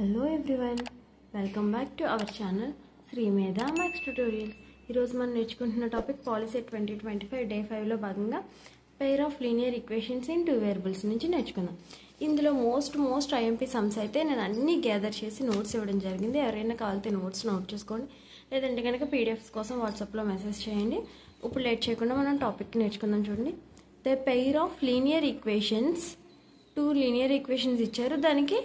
Hello everyone, welcome back to our channel Sri Medha maths tutorials. ఈరోజు మనం నేర్చుకుంటున్న టాపిక్ పాలిసెట్ 2025 డే 5లో భాగంగా pair of linear equations in two variables నుంచి నేర్చుకుందాం. ఇందులో మోస్ట్ ఐఎంపీ సమ్స్ అయితే నేను అన్నీ గ్యాదర్ చేసి నోట్స్ ఇవ్వడం జరిగింది. ఎవరైనా కావాలితే నోట్స్ నోట్ చేసుకోండి, లేదంటే కనుక పీడిఎఫ్స్ కోసం వాట్సాప్లో మెసేజ్ చేయండి. ఇప్పుడు లేట్ చేయకుండా మనం టాపిక్ నేర్చుకుందాం. చూడండి, the pair of linear equations, two linear equations ఇచ్చారు. దానికి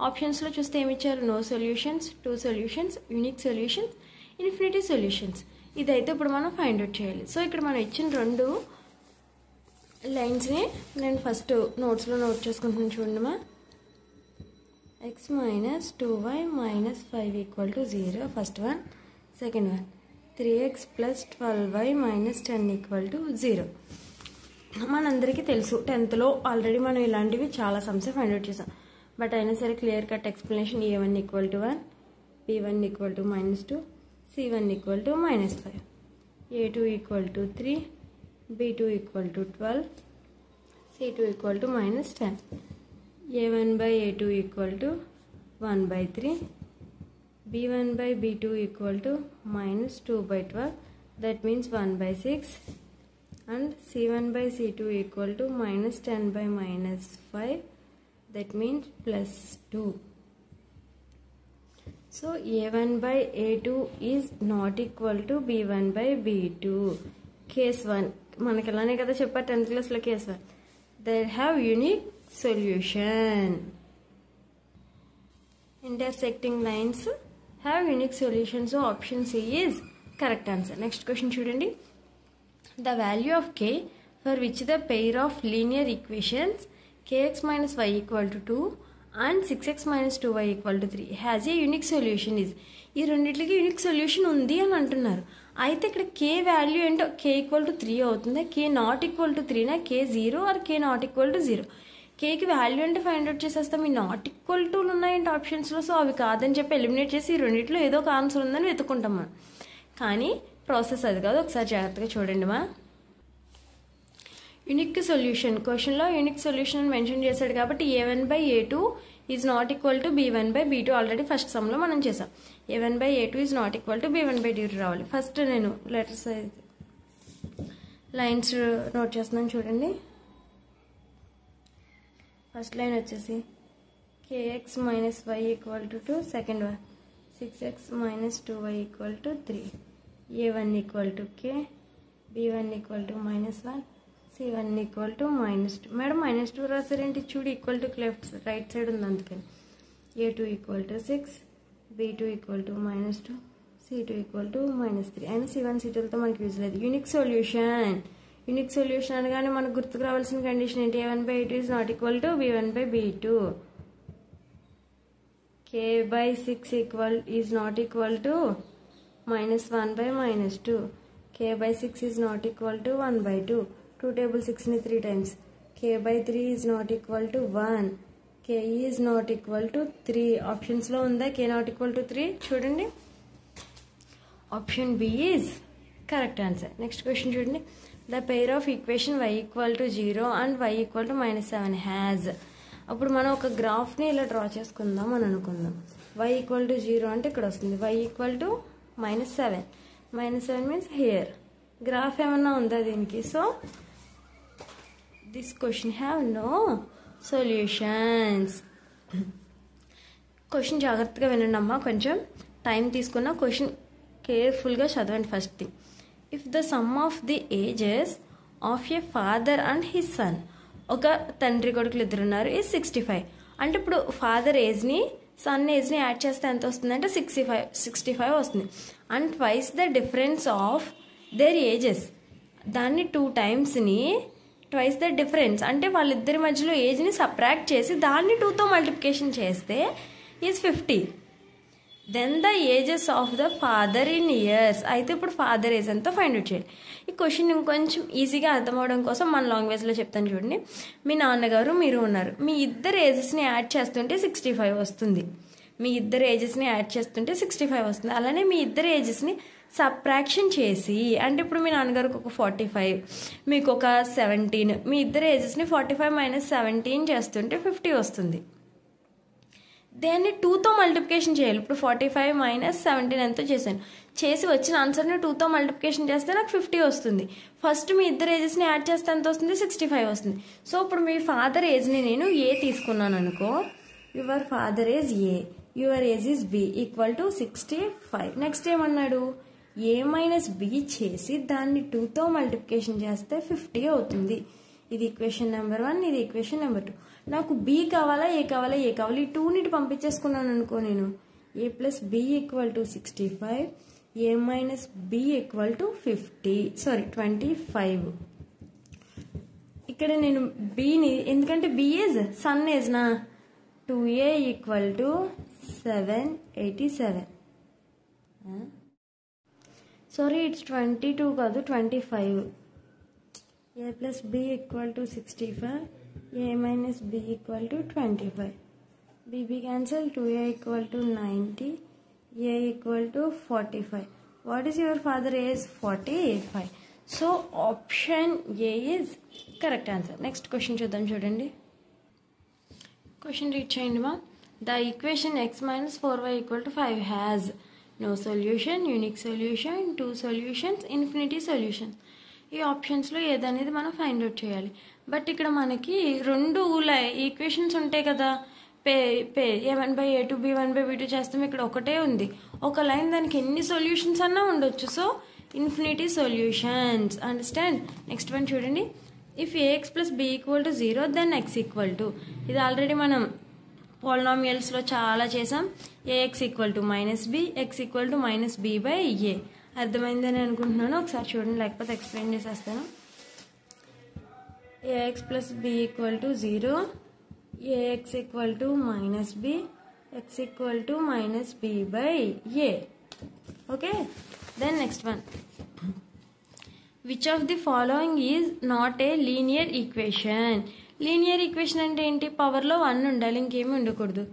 ఆప్షన్స్లో చూస్తే ఏమి ఇచ్చారు? No solutions, two solutions, unique solutions, infinity solutions. ఇదైతే ఇప్పుడు మనం ఫైండ్ అవుట్ చేయాలి. సో ఇక్కడ మనం ఇచ్చిన రెండు లైన్స్ని నేను ఫస్ట్ నోట్స్లో నోట్ చేసుకుంటున్నాను. చూడమ్మా, x minus 2y minus 5 equal to 0 first one. Second one 3x plus 12y minus 10 equal to 0. మనందరికీ తెలుసు, 10th ఆల్రెడీ మనం ఇలాంటివి చాలా సమ్స్ ఫైండ్ అవుట్ చేసాం. బట్ అయినా సరే clear cut explanation. a1 equal to 1, b1 equal to -2, c1 equal to -5, a2 equal to 3, b2 equal to 12, c2 equal to -10, a1 by a2 equal to 1 by 3, b1 by b2 equal to -2 by 12, that means 1 by 6, and c1 by c2 equal to -10 by -5, that means +2. So a1 by a2 is not equal to b1 by b2. Case 1 మనకి అలానే కదా చెప్పారు 10th క్లాస్లో. Case 1, they have unique solution. Intersecting lines have unique solution, so option C is correct answer. Next question చూడండి, the value of k for which the pair of linear equations kx minus y equal to 2 and 6x minus 2y equal to 3 has a unique solution is. ఈ రెండింటికి unique solution ఉంది అని అంటున్నారు. అయితే ఇక్కడ k value ఏంటో, k equal to 3 అవుతుందా, k not equal to 3నా, k 0 or k not equal to 0. కేకి వాల్యూ అంటే ఫైండ్ అవుట్ చేసేస్తాం. ఈ నాట్ ఈక్వల్ టు ఉన్నాయంటే ఆప్షన్స్లో, సో అవి కాదని చెప్పి ఎలిమినేట్ చేసి ఈ రెండింటిలో ఏదో ఒక ఆన్సర్ ఉందని వెతుక్కుంటాం మనం. కానీ ప్రాసెస్ అది కాదు, ఒకసారి జాగ్రత్తగా చూడండి. మా యూనిక్ సొల్యూషన్ క్వశ్చన్లో యూనిక్ సొల్యూషన్ అని మెన్షన్ చేశాడు కాబట్టి a1 by a2 is not equal to b1 by b2 already first సమ్లో మనం చేసాం. a1 by a2 is not equal to b1 by b2 రావాలి. ఫస్ట్ నేను లెటర్స్ లైన్స్ నోట్ చేస్తున్నాను. చూడండి, ఫస్ట్ లైన్ వచ్చేసి kx minus y equal to 2, second one 6x minus 2y equal to 3, a1 equal to k, b1 equal to -1, c1 equal to -2. Madam -2 రాసారేంటి? చూడు, equal to left right side ఉంది అందుకని. a2 equal to 6, b2 equal to -2, c2 equal to -3. అయినా c1 c2లతో మనకి use లేదు. Unique solution, unique solution అనగానే మనకు గుర్తుకు రావాల్సిన కండిషన్ ఏంటి? a1 by a2 is not equal to b1 by b2, k by 6 equal is not equal to -1 by -2, k by 6 is not equal to 1 by 2. 2 table 6 ni 3 times. k by 3 is not equal to 1, k is not equal to 3. Options లో ఉందా k not equal to 3? చూడండి, option B is correct answer. Next question చూడండి, the pair of equation y equal to 0 and y equal to -7 has. అప్పుడు మనం ఒక గ్రాఫ్ని ఇలా draw చేసుకుందాం అని అనుకుందాం. y ఈక్వల్ టు 0 అంటే ఇక్కడ వస్తుంది, y equal to -7, -7 means here. Graph ఏమన్నా ఉందా దీనికి? So this question have no solutions. Question జాగ్రత్తగా వినండి అమ్మా, కొంచెం టైం తీసుకున్న క్వశ్చన్ కేర్ఫుల్గా చదవండి. First thing, if the sum of the ages of a father and his son, ఒక తండ్రి కొడుకులు ఇద్దరు ఉన్నారు, ఈ 65. అంటే ఇప్పుడు ఫాదర్ ఏజ్ని సన్ ఏజ్ని యాడ్ చేస్తే ఎంత వస్తుంది అంటే 65 వస్తుంది. And twice the difference of there ages, దాన్ని 2 టైమ్స్ని ట్వైస్ ద డిఫరెన్స్ అంటే వాళ్ళిద్దరి మధ్యలో ఏజ్ని సబ్ట్రాక్ట్ చేసి దాన్ని 2తో మల్టిప్లికేషన్ చేస్తే is 50. Then the ages of the father in years. అయితే ఇప్పుడు ఫాదర్ ఏజ్ ఎంతో ఫైండ్ అవుట్ చేయాలి. ఈ క్వశ్చన్ ఇంకొంచెం ఈజీగా అర్థమవడం కోసం మన లాంగ్వేజ్లో చెప్తాను. చూడండి, మీ నాన్నగారు మీరు ఉన్నారు, మీ ఇద్దరు ఏజెస్ని యాడ్ చేస్తుంటే 65 వస్తుంది. మీ ఇద్దరు ఏజెస్ని యాడ్ చేస్తుంటే 65 వస్తుంది. అలానే మీ ఇద్దరు ఏజెస్ని సబ్ట్రాక్షన్ చేసి, అంటే ఇప్పుడు మీ నాన్నగారికి ఒక 45, మీకు ఒక 17, మీ ఇద్దరు ఏజెస్ని 45 - 17 చేస్తుంటే 50 వస్తుంది. దాన్ని 2తో మల్టిప్లికేషన్ చేయాలి. ఇప్పుడు 45 మైనస్ 17 ఎంతో చేశాను. చేసి వచ్చిన ఆన్సర్ని 2తో మల్టిప్లికేషన్ చేస్తే నాకు 50 వస్తుంది. ఫస్ట్ మీ ఇద్దరు ఏజెస్ని యాడ్ చేస్తే ఎంత వస్తుంది? 65 వస్తుంది. సో ఇప్పుడు మీ ఫాదర్ ఏజ్ని నేను ఏ తీసుకున్నాను అనుకో. Your father age A, your age is B equal to 65. Next ఏమన్నాడు? ఏ మైనస్ బి చేసి దాన్ని 2తో మల్టిప్లికేషన్ చేస్తే 50 అవుతుంది. ఇది ఈక్వేషన్ నెంబర్ 1, ఇది ఈక్వేషన్ నెంబర్ 2. నాకు బి కావాలా, ఏ కావాలా, ఏ కావాలి, ఈ 2 పంపించేసుకున్నాను అనుకో నేను. A plus B equal to 65, A minus B equal to 25. ఇక్కడ నేను బిని, ఎందుకంటే బి ఏజ్ సన్ ఏజ్ నా, 2a equal to 787. Sorry, it's 22 కాదు, 25. a plus b equal to 65, a minus b equal to 25. b cancel, 2a equal to 90, a equal to 45. What is your father age? 45. So option A is correct answer. Next question చూద్దాం చూడండి. Question read చేయండి మా. The equation x minus 4y equal to 5 has no solution, unique solution, 2 solutions, infinity solution. ఈ ఆప్షన్స్లో ఏదనేది మనం find out చేయాలి. But ఇక్కడ మనకి 2 ఈక్వేషన్స్ ఉంటాయి కదా. a1/a2 b1/b2 చేస్తాం. ఇక్కడ ఒకటే ఉంది, ఒక లైన్, దానికి ఎన్ని సొల్యూషన్స్ అన్నా ఉండొచ్చు. So infinity solutions. Understand? Next one చూడండి. If ax plus b equal to 0 then x equal to, ఇది ఆల్రెడీ మనం పాలినామియల్స్లో చాలా చేసాం. ax equal to minus B, X equal to minus B by A. అర్థమైందని అనుకుంటున్నాను. ఒకసారి చూడండి, లేకపోతే ఎక్స్ప్లెయిన్ చేసేస్తాను. ax plus B equal to 0, ax equal to minus B, X equal to minus B by A. Okay, then next one. Which of the following is not a linear equation? Linear equation అంటే ఏంటి? పవర్లో 1 ఉండాలి, ఇంకేమీ ఉండకూడదు.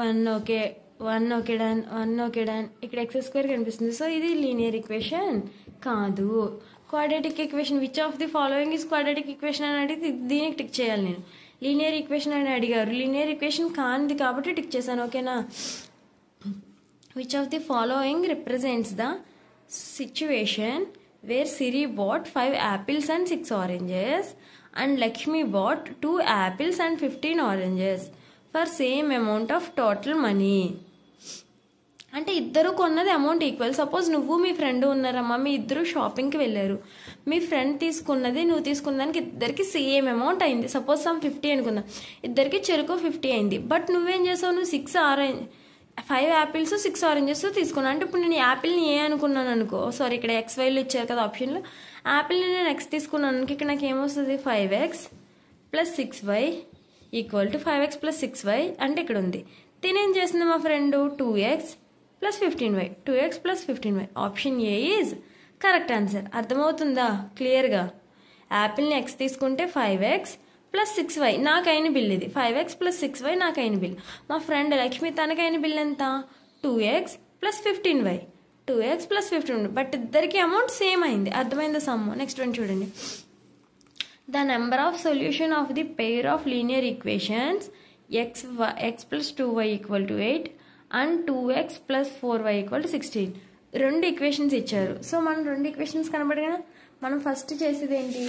1 okay, 1 okay done, 1 okay done. ఇక్కడ x² కనిపిస్తుంది. So ఇది linear equation కాదు. Quadratic equation. Which of the following is quadratic equation అని అడిగితే దీనికి టిక్ చేయాలి నేను. లీనియర్ ఈక్వేషన్ అని అడిగారు, లీనియర్ ఈక్వేషన్ కానిది కాబట్టి టిక్ చేశాను. ఓకేనా? Which of the following represents the situation where Siri bought 5 apples and 6 oranges and Lakshmi bought 2 apples and 15 oranges for same amount of total money. అంటే ఇద్దరు కొన్నది అమౌంట్ ఈక్వల్. సపోజ్ నువ్వు మీ ఫ్రెండ్ ఉన్నారమ్మా, మీ ఇద్దరు షాపింగ్కి వెళ్ళారు. మీ ఫ్రెండ్ తీసుకున్నది నువ్వు తీసుకున్న దానికి ఇద్దరికి సేమ్ అమౌంట్ అయింది. సపోజ్ సమ్ 50 అనుకుందాం, ఇద్దరికి చెరుకు 50 అయింది. బట్ నువ్వేం చేసావు? నువ్వు 5 యాపిల్స్ 6 ఆరెంజెస్ తీసుకున్నాను. అంటే ఇప్పుడు నేను యాపిల్ని ఏ అనుకున్నాను అనుకో. సారీ, ఇక్కడ XYలు ఇచ్చారు కదా ఆప్షన్లో. యాపిల్ని నేను X తీసుకున్నాను అనుకో. ఇక్కడ నాకు ఏమొస్తుంది? 5x plus 6y equal to 5x plus 6y. అంటే ఇక్కడ ఉంది. తినేం చేసింది మా friend? 2x plus 15y, 2x plus 15y. Option A is correct answer. అర్థమవుతుందా క్లియర్గా? యాపిల్ని X తీసుకుంటే 5x ప్లస్ 6y నాకైన బిల్. ఇది 5x ప్లస్ 6y నాకైన బిల్. మా ఫ్రెండ్ లక్ష్మి తనకైన బిల్ ఎంత? 2x plus 15y, 2x plus 15y. But ఇద్దరికి అమౌంట్ సేమ్ అయింది. అర్థమైందా some? Next one చూడండి. The number of solution of the pair of linear equations x plus 2y equal to 8 and 2x plus 4y equal to 16. 2 equations ఇచ్చారు. So మనం 2 equations కనబడగా మనం first చేసేది ఏంటి?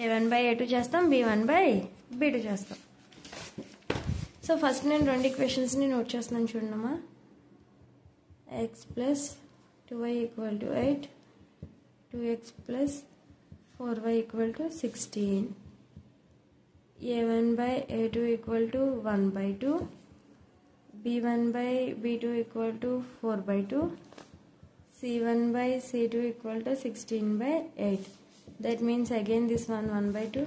a1/a2 చేస్తాం, b1/b2 చేస్తాం. సో ఫస్ట్ నేను 2 ఈక్వేషన్స్ని note చేస్తున్నాను చూడమ్మా. x plus 2y equal to 8, 2x plus 4y equal to 16, a1/a2 equal to 1/2, b1/b2 equal to 4/2, c1/c2 equal to 16/8. That means again this one 1/2,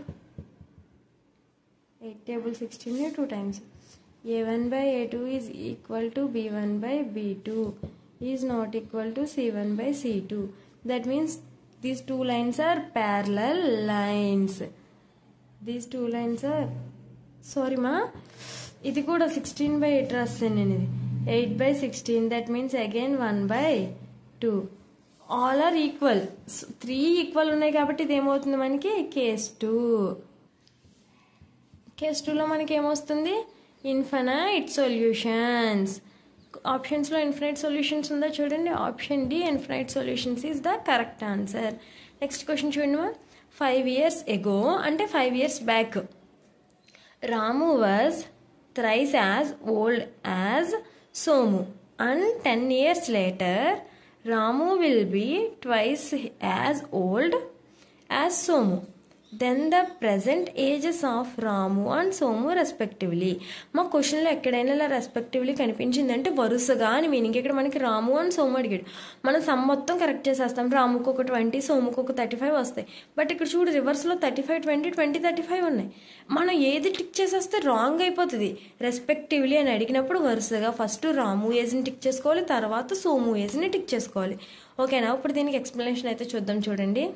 8 table 16 2 times. a1/a2 is equal to b1/b2 is not equal to c1/c2. That means these two lines are parallel lines. These two lines are, sorry ma, ఇది కూడా 16/8 రాస్తాను నేను. ఇది 8/16. that means again 1/2. All are equal. 3 equal ఉన్నాయి కాబట్టి ఇది ఏమవుతుంది మనకి? కేస్ 2. కేస్ 2లో మనకి ఏమొస్తుంది, ఇన్ఫైనైట్ సొల్యూషన్స్. ఆప్షన్స్లో ఇన్ఫైనైట్ సొల్యూషన్స్ ఉందా చూడండి, option D infinite solutions is the correct answer. Next question చూడండి. 5 years ago అంటే 5 years back Ramu was thrice as old as Somu, and 10 years later Ramu will be twice as old as Somu. Then the present ages of Ramu and Somu respectively. మా క్వశ్చన్లో ఎక్కడైనా ఇలా respectively కనిపించిందంటే వరుసగా అని meaning. ఇక్కడ మనకి రాము and Somu అడిగాడు, మనం సమ్ మొత్తం కరెక్ట్ చేసేస్తాం. రాముకు ఒక 20, సోముకు ఒక 35 వస్తాయి. బట్ ఇక్కడ చూడు రివర్స్లో 35, 20, 20, 35 ఉన్నాయి. మనం ఏది టిక్ చేసేస్తే రాంగ్ అయిపోతుంది. రెస్పెక్టివ్లీ అని అడిగినప్పుడు వరుసగా ఫస్ట్ రాము ఏజ్ని టిక్ చేసుకోవాలి, తర్వాత సోము ఏజ్ని టిక్ చేసుకోవాలి. ఓకేనా, ఇప్పుడు దీనికి ఎక్స్ప్లెనేషన్ అయితే చూద్దాం. చూడండి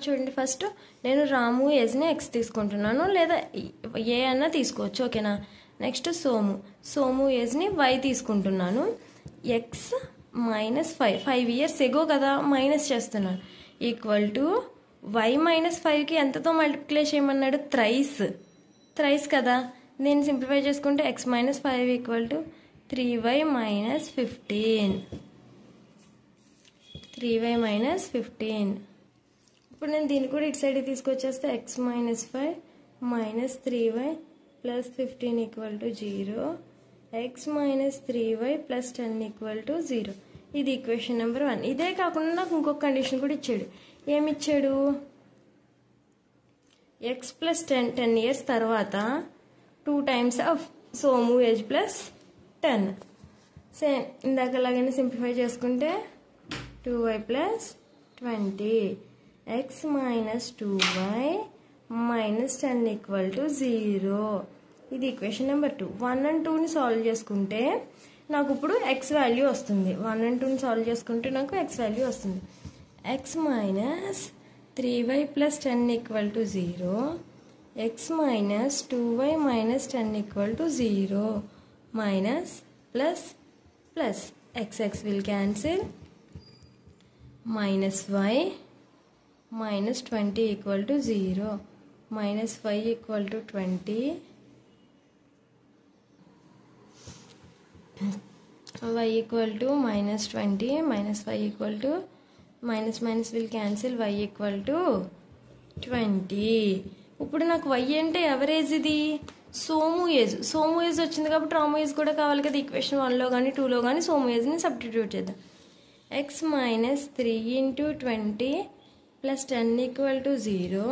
చూడండి, ఫస్ట్ నేను రాము ఏజ్ని ఎక్స్ తీసుకుంటున్నాను, లేదా ఏ అన్నా తీసుకోవచ్చు. ఓకేనా, నెక్స్ట్ సోము ఏజ్ని వై తీసుకుంటున్నాను. ఎక్స్ -5, 5 years ఎగో కదా, మైనస్ చేస్తున్నాను, ఈక్వల్ టు వై -5కి ఎంతతో మల్టిప్లై చేయమన్నాడు, థ్రైస్ కదా. నేను సింప్లిఫై చేసుకుంటే X -5 equal to 3y - 15. 3y - 15. ఇప్పుడు నేను దీన్ని కూడా ఇటు side తీసుకొచ్చేస్తే X -5 - 3y + 15 = 0. X -3y + 10 = 0. ఇది ఈక్వేషన్ నెంబర్ 1. ఇదే కాకుండా నాకు ఇంకొక కండిషన్ కూడా ఇచ్చాడు. ఏమిచ్చాడు, ఎక్స్ + 10 years తర్వాత 2 times ఆఫ్ సోము ఏజ్ + 10. సేమ్ ఇందాకలాగానే సింప్లిఫై చేసుకుంటే 2y + 20. x - 2y - 10 = 0. ఇది ఈక్వేషన్ నెంబర్ 2. 1 and 2ని సాల్వ్ చేసుకుంటే నాకు ఇప్పుడు x వాల్యూ వస్తుంది. 1 and 2ని సాల్వ్ చేసుకుంటే నాకు x వాల్యూ వస్తుంది. x - 3y + 10 = 0. x - 2y - 10 = 0. Minus plus x will cancel. -y -20 = 0. -y = 20. y = -20. -y = minus will cancel. y = 20. ఇప్పుడు నాకు y అంటే ఎవరేజ్, ఇది సోము ఏజ్ వచ్చింది కాబట్టి రాము ఏజ్ కూడా కావాలి కదా. ఈక్వేషన్ 1లో కానీ 2లో కానీ సోము ఏజ్ని సబ్స్టిట్యూట్ చేద్దాం. x - 3 × 20 + 10 = 0.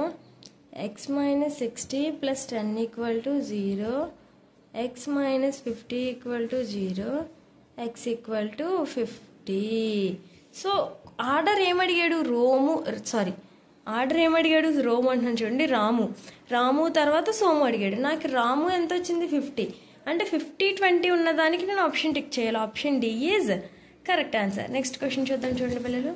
x - 60 + 10 = 0. x - 50 = 0. x = 50. So order ఏమడిగాడు, Rome అంటున్నాను చూడండి. రాము తర్వాత సోము అడిగాడు. నాకు రాము ఎంత వచ్చింది, 50. అంటే 50, 20 ఉన్నదానికి నేను ఆప్షన్ టిక్ చేయాలి. Option D is correct answer. Next question చూద్దాం చూడండి పిల్లలు.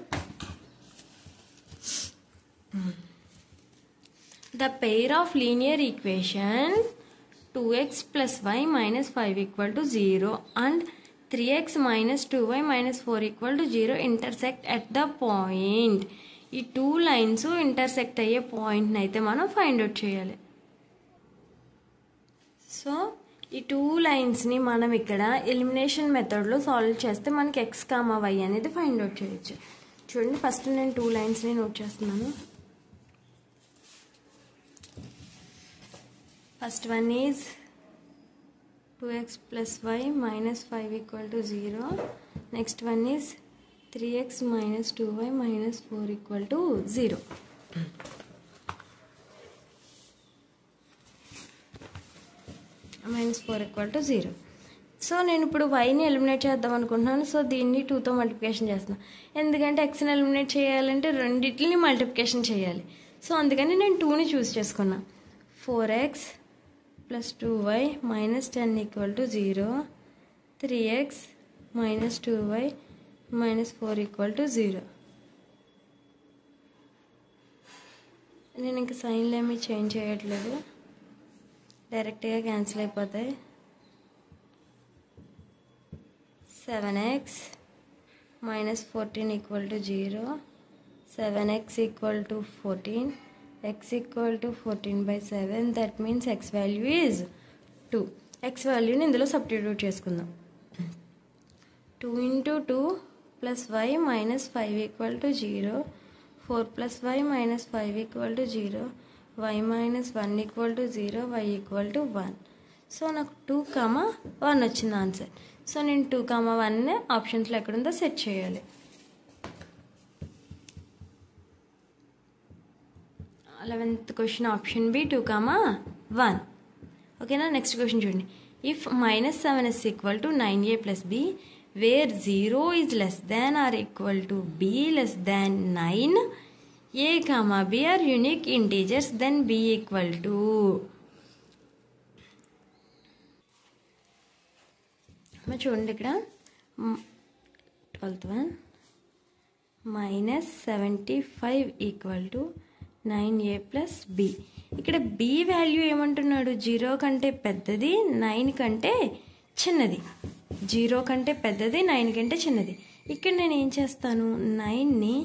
The pair of linear equation 2x + y - 5 = 0 and 3x - 2y - 4 = 0 intersect at the point. ఈ 2 లైన్స్ ఇంటర్సెక్ట్ అయ్యే పాయింట్ని అయితే మనం ఫైండ్ అవుట్ చేయాలి. సో ఈ 2 లైన్స్ని మనం ఇక్కడ ఎలిమినేషన్ మెథడ్లో సాల్వ్ చేస్తే మనకి x, y అనేది ఫైండ్ అవుట్ చేయొచ్చు. చూడండి, ఫస్ట్ నేను 2 లైన్స్ని నోట్ చేస్తున్నాను. First one is 2x + y - 5 = 0. Next one is 3x - 2y - 4 = 0. -4 = 0. So నేను ఇప్పుడు వైని ఎలిమినేట్ చేద్దాం అనుకుంటున్నాను. సో దీన్ని 2తో మల్టిప్లికేషన్ చేస్తున్నాను. ఎందుకంటే ఎక్స్ని ఎలిమినేట్ చేయాలంటే రెండింటిని మల్టిప్లికేషన్ చేయాలి. సో అందుకని నేను 2ని చూస్ చేసుకున్నా. 4x + 2y - 10 = 0. 3x - 2y - 4 = 0. నేను ఇంకా సైన్లు ఏమీ చేంజ్ చేయట్లేదు, డైరెక్ట్గా క్యాన్సిల్ అయిపోతాయి. 7x - 14 = 0. 7x = 14. x equal to 14/7, that means x value is 2. x వాల్యూని ఇందులో సబ్స్టిట్యూట్ చేసుకుందాం. 2 into 2 plus y minus 5 equal to 0, 4 plus y minus 5 equal to 0, y minus 1 equal to 0, y equal to 1. So నాకు 2, 1 వచ్చింది answer. So నేను 2, 1 ఆప్షన్స్లో ఎక్కడుందో set చేయాలి. 11th question option B 2, 1. ఓకేనా. నెక్స్ట్ క్వశ్చన్ చూడండి. If -7 is equal to 9a plus b, where 0 is less than or equal to b less than 9, a, b are unique integers, then b equal to. మరి చూడండి ఇక్కడ 12th one -75 equal to 9a plus b. ఇక్కడ b value ఏమంటున్నాడు? 0 కంటే పెద్దది, 9 కంటే చిన్నది. 0 కంటే పెద్దది, 9 కంటే చిన్నది. ఇక్కడ నేను ఏం చేస్తాను? 9ని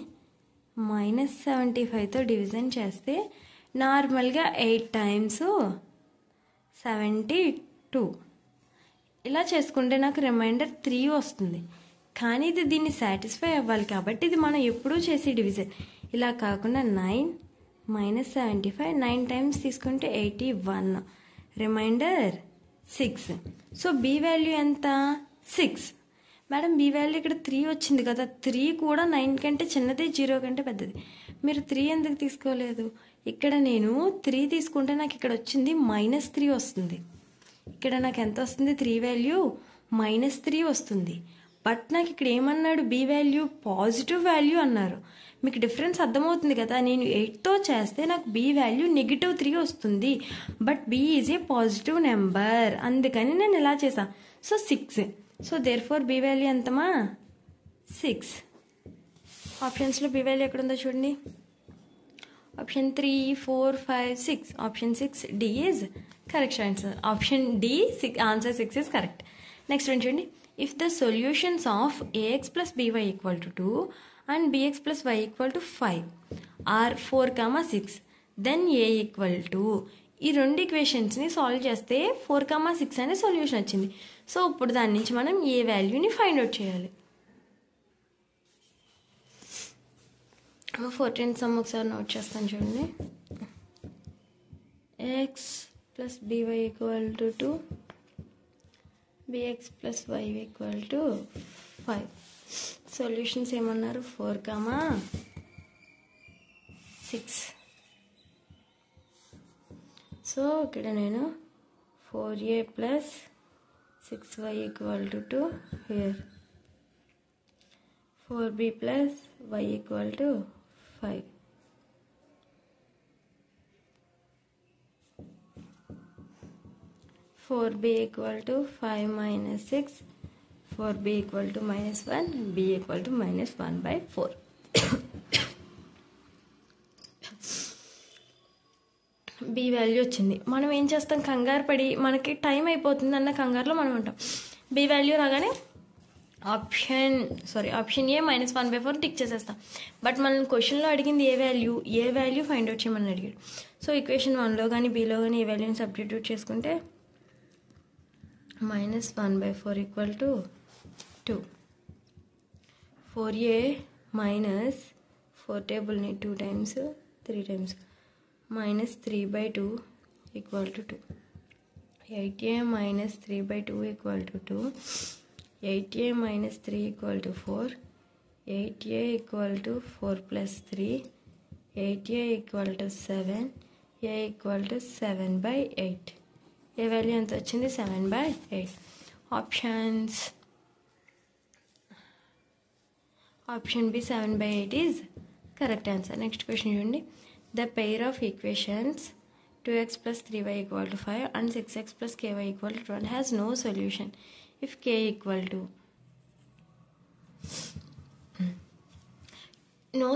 -75తో డివిజన్ చేస్తే నార్మల్గా 8 times 72 ఇలా చేసుకుంటే నాకు రిమైండర్ 3 వస్తుంది. కానీ ఇది దీన్ని సాటిస్ఫై అవ్వాలి కాబట్టి ఇది మనం ఎప్పుడూ చేసే డివిజన్. ఇలా కాకుండా 9 -75 9 times తీసుకుంటే 81, రిమైండర్ 6. సో బి వాల్యూ ఎంత? 6. మేడం బి వాల్యూ ఇక్కడ 3 వచ్చింది కదా, 3 కూడా 9 కంటే చిన్నది, 0 కంటే పెద్దది. మీరు 3 ఎందుకు తీసుకోలేదు? ఇక్కడ నేను 3 తీసుకుంటే నాకు ఇక్కడ వచ్చింది -3 వస్తుంది. ఇక్కడ నాకు ఎంత వస్తుంది? 3 వాల్యూ -3 వస్తుంది. బట్ నాకు ఇక్కడ ఏమన్నాడు? బి వాల్యూ పాజిటివ్ వాల్యూ అన్నారు. మీకు డిఫరెన్స్ అర్థమవుతుంది కదా. నేను 8తో చేస్తే నాకు బి వాల్యూ -3 వస్తుంది, but B is a positive number, అందుకని నేను ఇలా చేశాను. So 6. So therefore B value ఎంతమా? 6. ఆప్షన్స్లో బి వాల్యూ ఎక్కడుందో చూడండి. Option 3, 4, 5, 6. Option 6 D is correct answer. Option D answer 6 is correct. Next one చూడండి. If the solutions of ax plus by equal to 2 and bx plus y equal to 5 are 4, 6, then a equal to. ఈ రెండు ఈక్వేషన్స్ని solve చేస్తే 4, 6 అనే solution వచ్చింది. So ఇప్పుడు దాని నుంచి మనం ఏ వాల్యూని ఫైండ్ అవుట్ చేయాలి. 14th సమ్ ఒకసారి నోట్ చేస్తాను చూడండి. x plus by equal to 2, bx plus y equal to 5. Solutions ఏమన్నారు? 4, 6. సో ఇక్కడ నేను 4a plus 6y equal to 2 here, 4b plus y equal to 5. (4b equal to 5 minus 6), 4b equal to -1, b equal to -1/4. B value వచ్చింది. మనం ఏం చేస్తాం? కంగారు పడి మనకి టైం అయిపోతుంది అన్న కంగారులో మనం ఉంటాం. బి వాల్యూ రాగానే ఆప్షన్ ఏ -1/4 టిక్ చేసేస్తాం. బట్ మనం క్వశ్చన్లో అడిగింది ఏ వాల్యూ ఫైండ్ అవుట్ చేయమని అడిగాడు. సో ఈక్వేషన్ 1లో కానీ బీలో కానీ ఏ వాల్యూని సబ్స్టిట్యూట్ చేసుకుంటే -1/4 equal to 2. 4a minus 4 టేబుల్ని 2 times 3 times -3/2 equal to 2. 8a minus 3/2 equal to 2. 8a minus 3 equal to 4. 8a equal to 4 plus 3. 8a equal to 7. a equal to 7/8. A value ఎంత వచ్చింది? 7/8. Option B 7/8 is correct answer. Next question చూడండి. The pair of equations 2x plus 3y equal to 5 and 6x plus ky equal to 12 has no solution if k equal to. No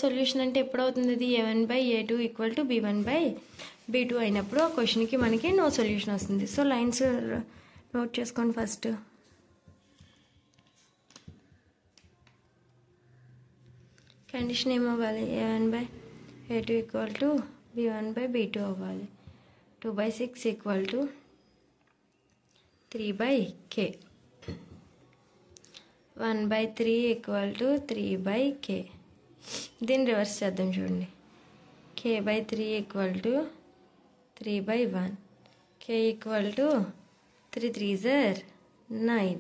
solution అంటే ఎప్పుడు అవుతుంది? అది a1/a2 equal to b1/b2 అయినప్పుడు ఆ క్వశ్చన్కి మనకి no solution వస్తుంది. సో లైన్స్ నోట్ చేసుకోండి. ఫస్ట్ కండిషన్ ఏమవ్వాలి? a1/a2 a2 equal to b1/b2 అవ్వాలి. 2/6 equal to 3/k. 1/3 equal to 3/k. దీన్ని రివర్స్ చేద్దాం చూడండి. k/3 equal to 3/1. k equal to 3 3s are 9.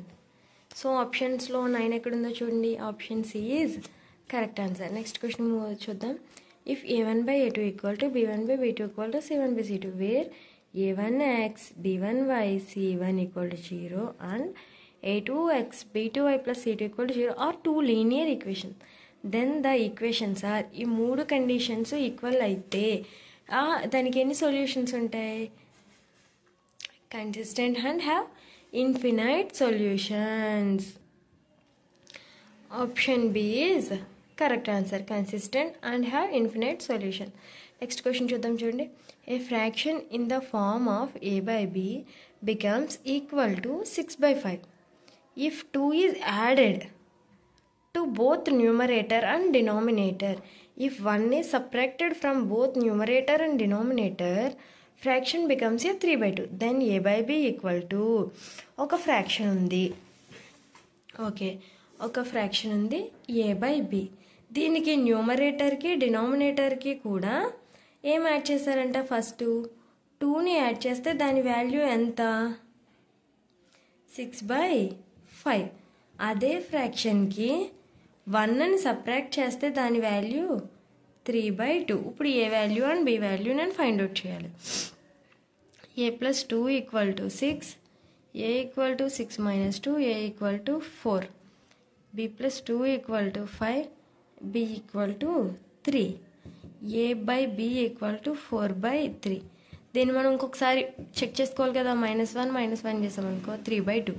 సో ఆప్షన్స్లో 9 ఎక్కడుందో చూడండి. Option C is correct answer. Next question చూద్దాం. If a1/a2 equal to b1/b2 equal to c1/c2 where a1x b1y c1 equal to 0 and a2x b2y plus c2 equal to 0 are 2 linear equation, then the equations are, ఈ 3 conditions equal అయితే దానికి ఎన్ని solutions ఉంటాయి? Consistent and have infinite solutions. Option B is correct answer. Consistent and have infinite solution. Next question చూద్దాం చూడండి. A fraction in the form of a/b becomes equal to 6/5 if 2 is added to both numerator and denominator. If 1 is subtracted from both numerator and denominator, fraction becomes a 3/2. Then a/b equal to ఒక fraction ఉంది. Okay, ఒక fraction ఉంది a/b. దీనికి న్యూమరేటర్కి డినామినేటర్కి కూడా ఏం add చేశారంట? First 2ని add చేస్తే దాని వాల్యూ ఎంత? 6/5. అదే ఫ్రాక్షన్కి 1ని సబ్ట్రాక్ట్ చేస్తే దాని వాల్యూ 3/2. ఇప్పుడు ఏ వాల్యూ అండ్ బి వాల్యూ నేను ఫైండ్ అవుట్ చేయాలి. a+2 equal to 6, a equal to 6 - 2, a equal to 4, b+2 equal to 5, b equal to 3, a/b equal to 4/3. దీన్ని మనం ఇంకొకసారి చెక్ చేసుకోవాలి కదా. -1 చేసామనుకో 3/2.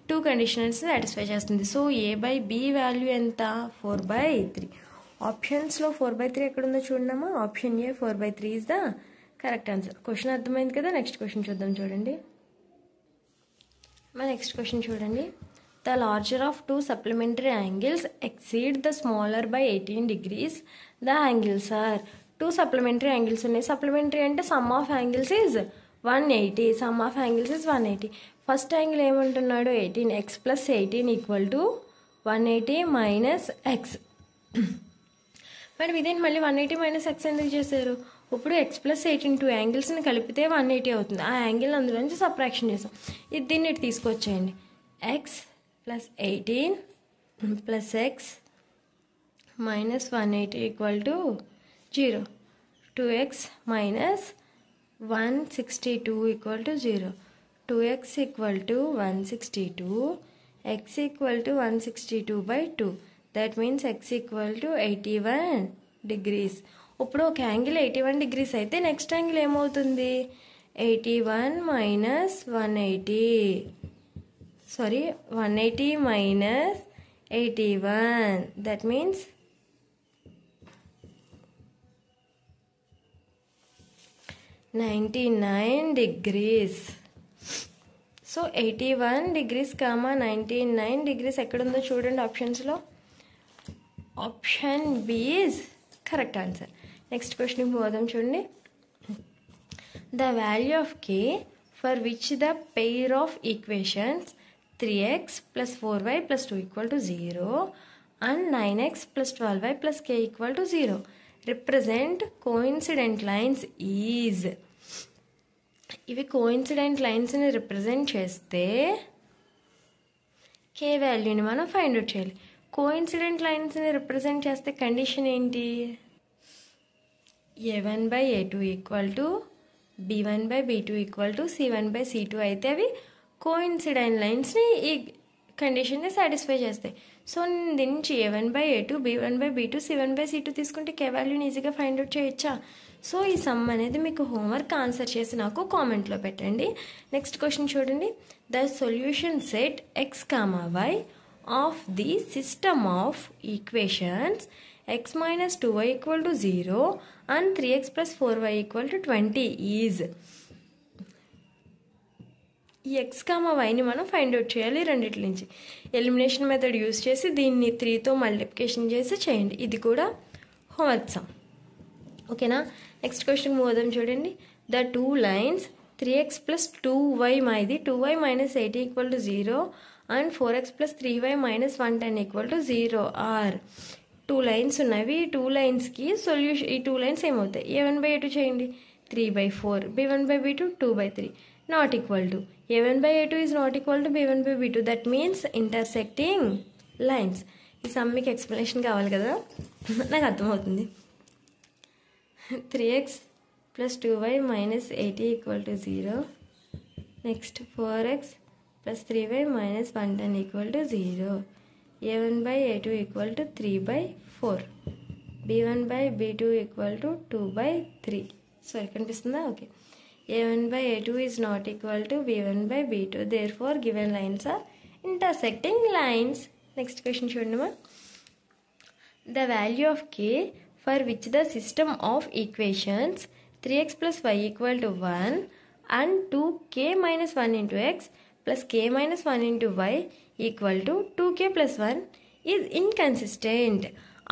2 కండిషన్స్ సాటిస్ఫై చేస్తుంది. సో a/b వాల్యూ ఎంత? 4/3. ఆప్షన్స్లో 4/3 ఎక్కడుందో చూడమ్మా. Option A 4/3 is the correct answer. Question అర్థమైంది కదా. నెక్స్ట్ క్వశ్చన్ చూద్దాం చూడండి. మా నెక్స్ట్ క్వశ్చన్ చూడండి. The larger of 2 supplementary angles exceed the smaller by 18 degrees. The angles are, 2 supplementary angles ఉన్నాయి. సప్లిమెంటరీ అంటే sum of angles is 180. Sum of angles is 180. First angle ఏమంటున్నాడు? 18x + 18 equal to 180 - x. మరి ఇదేంటి మళ్ళీ 180 - x ఎందుకు చేశారు? ఇప్పుడు x + 18 2 యాంగిల్స్ని కలిపితే 180 అవుతుంది. ఆ యాంగిల్ అందులోంచి సబ్ట్రాక్షన్ చేసాం. ఇది దీన్ని ఇటు తీసుకొచ్చేయండి. x + 18 + x - 180 equal to 0. 2x - 162 equal to 0. 2x equal to 162, x equal to 162/2. That means x equal to 81 degrees. ఇప్పుడు ఒక యాంగిల్ 81 degrees అయితే నెక్స్ట్ యాంగిల్ ఏమవుతుంది? 81 - 180. Sorry, 180 - 81. That means 99 degrees. So 81 degrees, 99 degrees ఎక్కడుందో చూడండి ఆప్షన్స్లో. Option B is correct answer. Next క్వశ్చన్కి పోదాం చూడండి. The value of K for which the pair of equations 3x + 4y + 2 equal to 0 and 9x + 12y + k equal to 0 represent coincident lines is. ఇవి coincident లైన్స్ని represent చేస్తే కే వాల్యూని మనం find out చేయాలి. Coincident లైన్స్ని represent చేస్తే condition ఏంటి? a1/a2 equal to b1/b2 equal to c1/c2 అయితే అవి coincident లైన్స్ని ఈ కండిషన్ని సాటిస్ఫై చేస్తాయి. సో దీని నుంచి a1/a2 b1/b2 c1/c2 తీసుకుంటే కే వాల్యూని ఈజీగా ఫైండ్ అవుట్ చేయొచ్చా? సో ఈ సమ్ అనేది మీకు హోంవర్క్ ఆన్సర్ చేసి నాకు కామెంట్లో పెట్టండి. నెక్స్ట్ క్వశ్చన్ చూడండి. The solution set x, y of the system of equations x - 2y equal to 0 and 3x + 4y equal to 20 is. ఈ x, yని మనం ఫైండ్ అవుట్ చేయాలి. రెండిటి నుంచి ఎలిమినేషన్ మెథడ్ యూజ్ చేసి దీన్ని 3తో మల్టిప్లికేషన్ చేసి చేయండి. ఇది కూడా హోంవర్క్ సమ్. ఓకేనా. నెక్స్ట్ క్వశ్చన్ మూవ్ అవుదాం చూడండి. The 2 lines 3x plus 2y ఇది 2y minus 80 equal to 0 and 4x plus 3y minus 110 equal to 0 are 2 lines ఉన్నవి. ఈ 2 linesకి సొల్యూషన్, ఈ 2 lines ఏమవుతాయి? a1/a2 చేయండి, 3/4, b1/b2 2/3 not equal to a1/a2 is not equal to b1/b2. that means intersecting lines. ఈ some మీకు explanation కావాలి కదా, నాకు అర్థమవుతుంది. 3x plus 2y minus 80 equal to 0. Next 4x plus 3y minus 110 equal to 0. a1/a2 equal to 3/4. b1/b2 equal to 2/3. Sorry, కనిపిస్తుందా? Okay. a1/a2 is not equal to b1/b2. Therefore, given lines are intersecting lines. Next question చూడండి. The value of k for which the system of equations 3x plus y equal to 1 and 2k minus 1 into x plus k minus 1 into y equal to 2k plus 1 is inconsistent.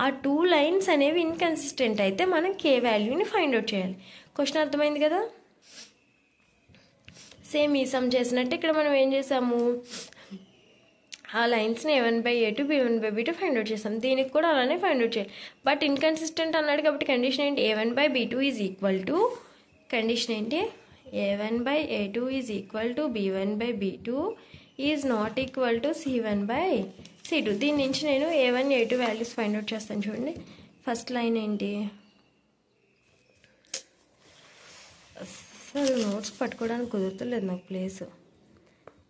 ఆ 2 lines అనేవి inconsistent అయితే మనం k వాల్యూని find out చేయాలి. Question అర్థమైంది కదా. Same ఈ some చేసినట్టు ఇక్కడ మనం ఏం చేసాము, ఆ లైన్స్ని a1/a2 b1/b2 ఫైండ్ అవుట్ చేస్తాం. దీనికి కూడా అలానే ఫైండ్ అవుట్ చేయాలి. బట్ ఇన్కన్సిస్టెంట్ అన్నాడు కాబట్టి కండిషన్ ఏంటి, a1/b2 is equal to, condition ఏంటి, a1/a2 is equal to b1/b2 is not equal to c1/c2. దీని నుంచి నేను a1 a2 values find out చేస్తాను చూడండి. ఫస్ట్ లైన్ ఏంటి, అసలు నోట్స్ పట్టుకోవడానికి కుదురుతలేదు నాకు place.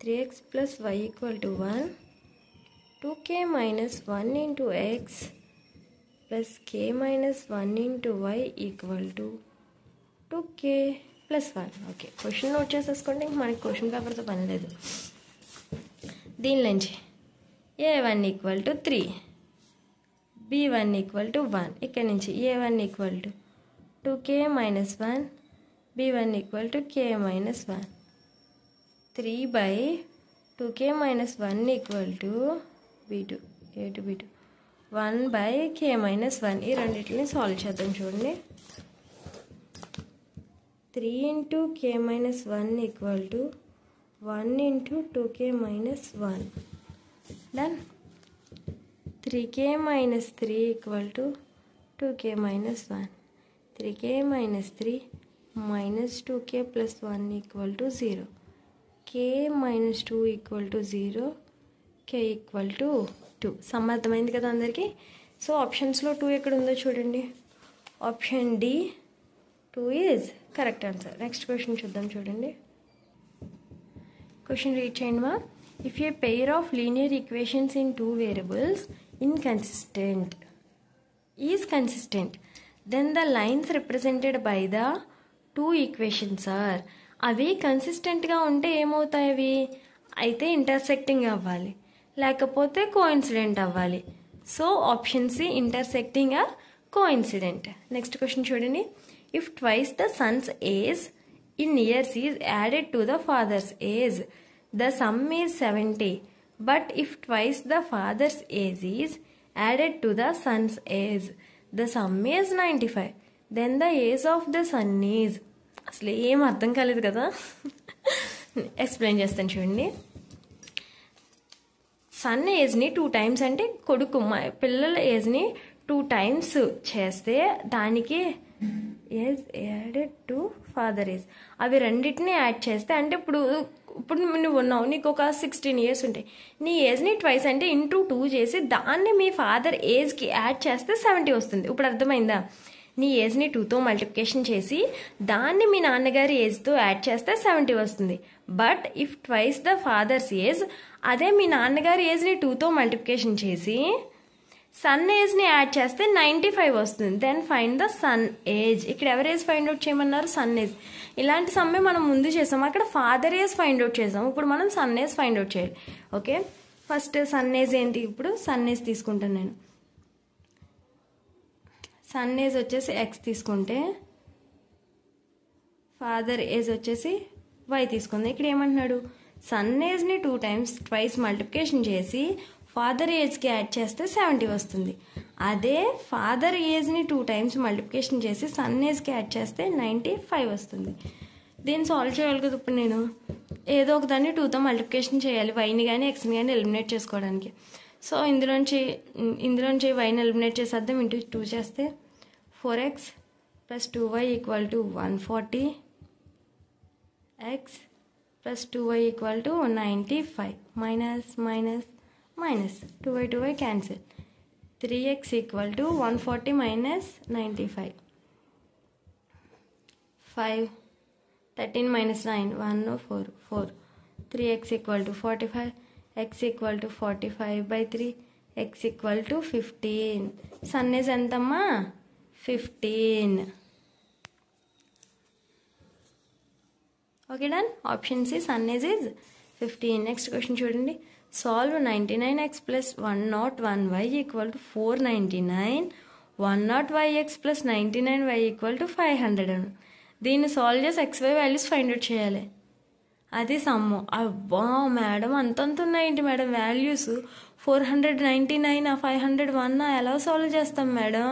3x plus y equal to 1, 2k minus 1 into x plus k minus 1 into y equal to 2k plus 1. Okay, question note చేసేసుకోండి, మనకి క్వశ్చన్ పేపర్తో పని లేదు. దీని నుంచి a1 equal to 3, b1 equal to 1, ఇక్కడ నుంచి a1 equal to 2k minus 1, b1 equal to k minus 1. 3/2k minus 1 equal to b2, a to b2, 1/k minus 1. ఈ రెండింటిని సాల్వ్ చేద్దాం చూడండి. 3 into k minus 1 equal to 1 into 2k minus 1. Done. 3k minus 3 equal to 2k minus 1. 3k minus 3 minus 2k plus 1 equal to 0. k minus 2 equal to 0, k equal to 2. Sum అర్థమైంది కదా అందరికీ. So ఆప్షన్స్లో 2 ఎక్కడ ఉందో చూడండి. Option D 2 is correct answer. Next question చూద్దాం చూడండి. Question read చేయండి మా. If a pair of linear equations in 2 variables is consistent then the lines represented by the 2 equations are. అవి కన్సిస్టెంట్గా ఉంటే ఏమవుతాయి, అవి అయితే ఇంటర్సెక్టింగ్ అవ్వాలి, లేకపోతే కోఇన్సిడెంట్ అవ్వాలి. So option C intersecting or coincident. Next question చూడండి. If twice the son's age in years is added to the father's age, the sum is 70. But if twice the father's age is added to the son's age, the sum is 95. Then the age of the son is. అసలు ఏం అర్థం కాలేదు కదా, explain చేస్తాను చూడండి. Sun ఏజ్ని 2 times అంటే కొడుకు పిల్లల ఏజ్ని 2 times చేస్తే దానికి age added to father age, అవి రెండింటిని యాడ్ చేస్తే అంటే ఇప్పుడు నువ్వు ఉన్నావు, నీకు ఒక 16 years ఉంటాయి, నీ ఏజ్ని ట్వైస్ అంటే ఇంటూ 2 చేసి దాన్ని మీ ఫాదర్ ఏజ్కి యాడ్ చేస్తే 70 వస్తుంది. ఇప్పుడు అర్థమైందా, నీ ఏజ్ని 2తో మల్టిప్లికేషన్ చేసి దాన్ని మీ నాన్నగారి ఏజ్తో యాడ్ చేస్తే 70 వస్తుంది. But if twice the father's age, అదే మీ నాన్నగారి ఏజ్ని 2తో మల్టిప్లికేషన్ చేసి సన్ ఏజ్ని యాడ్ చేస్తే 95 వస్తుంది. Then find the son age. ఇక్కడ ఎవరి ఏజ్ ఫైండ్ అవుట్ చేయమన్నారు, సన్ ఏజ్. ఇలాంటి సమ్మే మనం ముందు చేసాం, అక్కడ ఫాదర్ ఏజ్ ఫైండ్ అవుట్ చేసాం, ఇప్పుడు మనం సన్ ఏజ్ ఫైండ్ అవుట్ చేయాలి. ఓకే, ఫస్ట్ సన్ ఏజ్ ఏంటి, ఇప్పుడు సన్ ఏజ్ తీసుకుంటాను నేను. సన్ ఏజ్ వచ్చేసి ఎక్స్ తీసుకుంటే ఫాదర్ ఏజ్ వచ్చేసి వై తీసుకుంది. ఇక్కడ ఏమంటున్నాడు, సన్ ఏజ్ని 2 times ట్వైస్ మల్టిప్లికేషన్ చేసి ఫాదర్ ఏజ్కి యాడ్ చేస్తే 70 వస్తుంది. అదే ఫాదర్ ఏజ్ని 2 టైమ్స్ మల్టిప్లికేషన్ చేసి సన్ ఏజ్కి యాడ్ చేస్తే 95 వస్తుంది. దీన్ని సాల్వ్ చేయాలి కదా. ఇప్పుడు నేను ఏదో ఒక దాన్ని 2తో మల్టిప్లికేషన్ చేయాలి, వైని కానీ ఎక్స్ని కానీ ఎలిమినేట్ చేసుకోవడానికి. సో ఇందులోంచి వైని ఎలిమినేట్ చేసేద్దాం. ఇంటూ 2 చేస్తే 4x + 2y = 140 x + 2y = 95 minus 2y cancel. 3x = 140 minus 95. 5 13 minus 9 1 4 3x = 45 x = 45/3 x = 15. Son age ఎంతమ్మా 15. Okay done. Option C son age is 15. Next question చూడండి. Solve 99x + 101y = 499 101x + 99y = 500. దీన్ని solve చేసి xy values find out చేయాలి. అది sum. అబ్బా madam అంతంత ఉన్నాయేంటి madam values? 499 501 ఎలా solve చేస్తాం మేడం?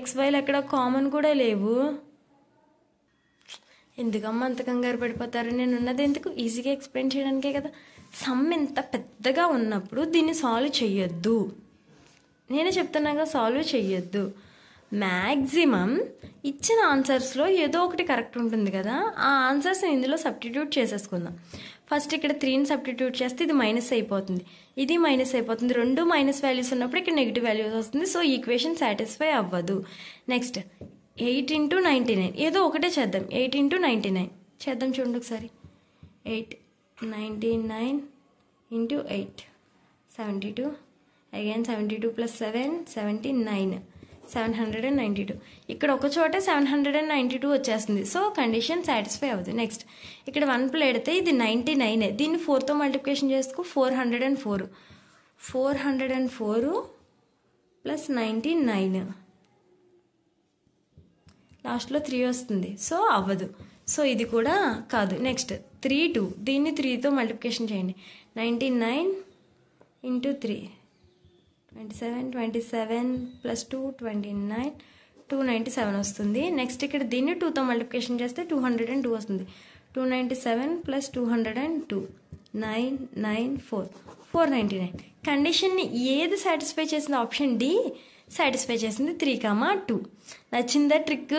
xyలు ఎక్కడ కామన్ కూడా లేవు. ఎందుకమ్మా అంత కంగారు పడిపోతారు? నేను ఉన్నది ఎందుకు ఈజీగా ఎక్స్ప్లెయిన్ చేయడానికే కదా. సమ్ ఇంత పెద్దగా ఉన్నప్పుడు దీన్ని సాల్వ్ చెయ్యొద్దు. నేనే చెప్తున్నాగా సాల్వ్ చెయ్యొద్దు. మ్యాక్సిమం ఇచ్చిన ఆన్సర్స్లో ఏదో ఒకటి కరెక్ట్ ఉంటుంది కదా, ఆ ఆన్సర్స్ని ఇందులో సబ్స్టిట్యూట్ చేసేసుకుందాం. ఫస్ట్ ఇక్కడ 3ని సబ్స్టిట్యూట్ చేస్తే ఇది మైనస్ అయిపోతుంది, ఇది మైనస్ అయిపోతుంది. రెండు మైనస్ వాల్యూస్ ఉన్నప్పుడు ఇక్కడ నెగిటివ్ వాల్యూస్ వస్తుంది. సో ఈక్వేషన్ సాటిస్ఫై అవ్వదు. నెక్స్ట్ 8 × 99 ఏదో ఒకటే చేద్దాం. 8 × 99 చేద్దాం చూడండి ఒకసారి. 8 99 × 8 72 అగైన్ 72 + 7 79 792. ఇక్కడ ఒక చోట 792 వచ్చేస్తుంది. సో కండిషన్ సాటిస్ఫై అవ్వదు. నెక్స్ట్ ఇక్కడ 1 పెడితే ఇది 99. దీన్ని 4తో మల్టిప్లికేషన్ చేసుకో 404 + 99 లాస్ట్లో 3 వస్తుంది. సో అవ్వదు. సో ఇది కూడా కాదు. నెక్స్ట్ 32 దీన్ని 3తో మల్టిప్లికేషన్ చేయండి. 99 × 3 27 + 2 29 297 వస్తుంది. నెక్స్ట్ ఇక్కడ దీన్ని 2తో మల్టిప్లికేషన్ చేస్తే 202 వస్తుంది. 297 + 202 994 499. కండిషన్ని ఏది సాటిస్ఫై చేసింది? ఆప్షన్ డి సాటిస్ఫై చేసింది. 3, 2. నచ్చిందా ట్రిక్?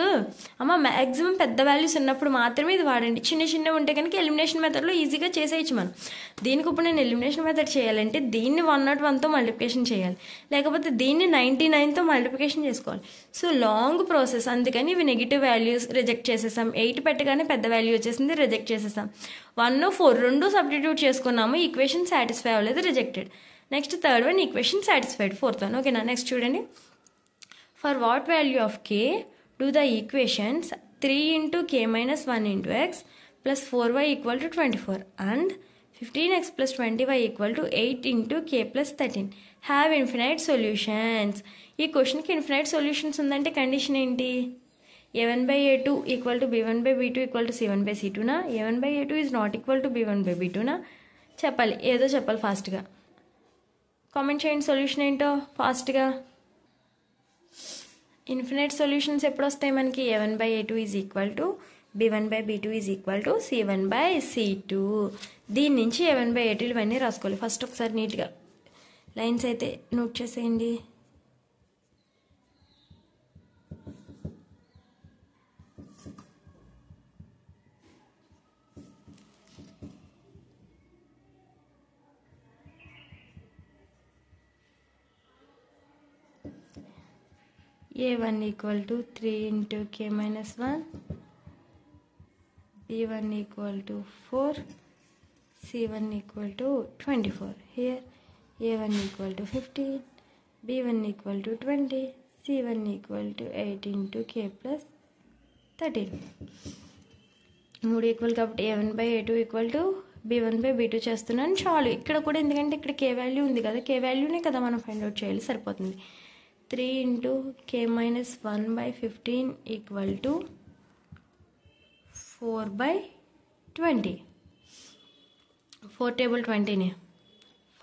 అమ్మ మ్యాక్సిమం పెద్ద వాల్యూస్ ఉన్నప్పుడు మాత్రమే ఇది వాడండి. చిన్న ఉంటే కనుక ఎలిమినేషన్ మెథడ్లో ఈజీగా చేసేయచ్చు మనం. దీనికి ఇప్పుడు నేను ఎలిమినేషన్ మెథడ్ చేయాలంటే దీన్ని 101తో మల్టిప్లికేషన్ చేయాలి, లేకపోతే దీన్ని 99తో మల్టిప్లికేషన్ చేసుకోవాలి. So long process. అందుకని ఇవి నెగిటివ్ వాల్యూస్ రిజెక్ట్ చేసేసాం. 8 పెట్టగానే పెద్ద వాల్యూ వచ్చేసింది, రిజెక్ట్ చేసేసాం. 1, 4 రెండు సబ్స్టిట్యూట్ చేసుకున్నాము, ఈక్వేషన్ సాటిస్ఫై అవ్వలేదు, rejected. Next third one equation satisfied, 4th one. ఓకేనా? నెక్స్ట్ చూడండి. For what value of k do the equations 3 × k - 1 × x + 4y = 24 and 15x + 20y = 8 × k + 13 have infinite solutions? ఈ క్వశ్చన్కి infinite solutions ఉందంటే condition ఏంటి? a1/a2 = b1/b2 = c1/c2నా? a1/a2 is not equal to b1/b2నా? చెప్పాలి, ఏదో చెప్పాలి ఫాస్ట్గా. కామెంట్ చేయండి సొల్యూషన్ ఏంటో ఫాస్ట్గా. ఇన్ఫినైట్ సొల్యూషన్స్ ఎప్పుడు వస్తాయి మనకి? a1/a2 = b1/b2 = c1/c2. దీని నుంచి a1/a2 ఇవన్నీ రాసుకోవాలి. ఫస్ట్ ఒకసారి నీట్గా లైన్స్ అయితే నోట్ చేసేయండి. a1 = 3 × k - 1, b1 = 4, c1 = 24. Here a1 = 15, b1 = 20, c1 = 8 × k + 13. 3 equal కాబట్టి a1/a2 = b1/b2 చేస్తున్నాను చాలు. ఇక్కడ కూడా ఎందుకంటే ఇక్కడ k వాల్యూ ఉంది కదా, k వాల్యూనే కదా మనం ఫైండ్ అవుట్ చేయాలి, సరిపోతుంది. 3 × k - 1/15 = 4/20. 4 table 20ని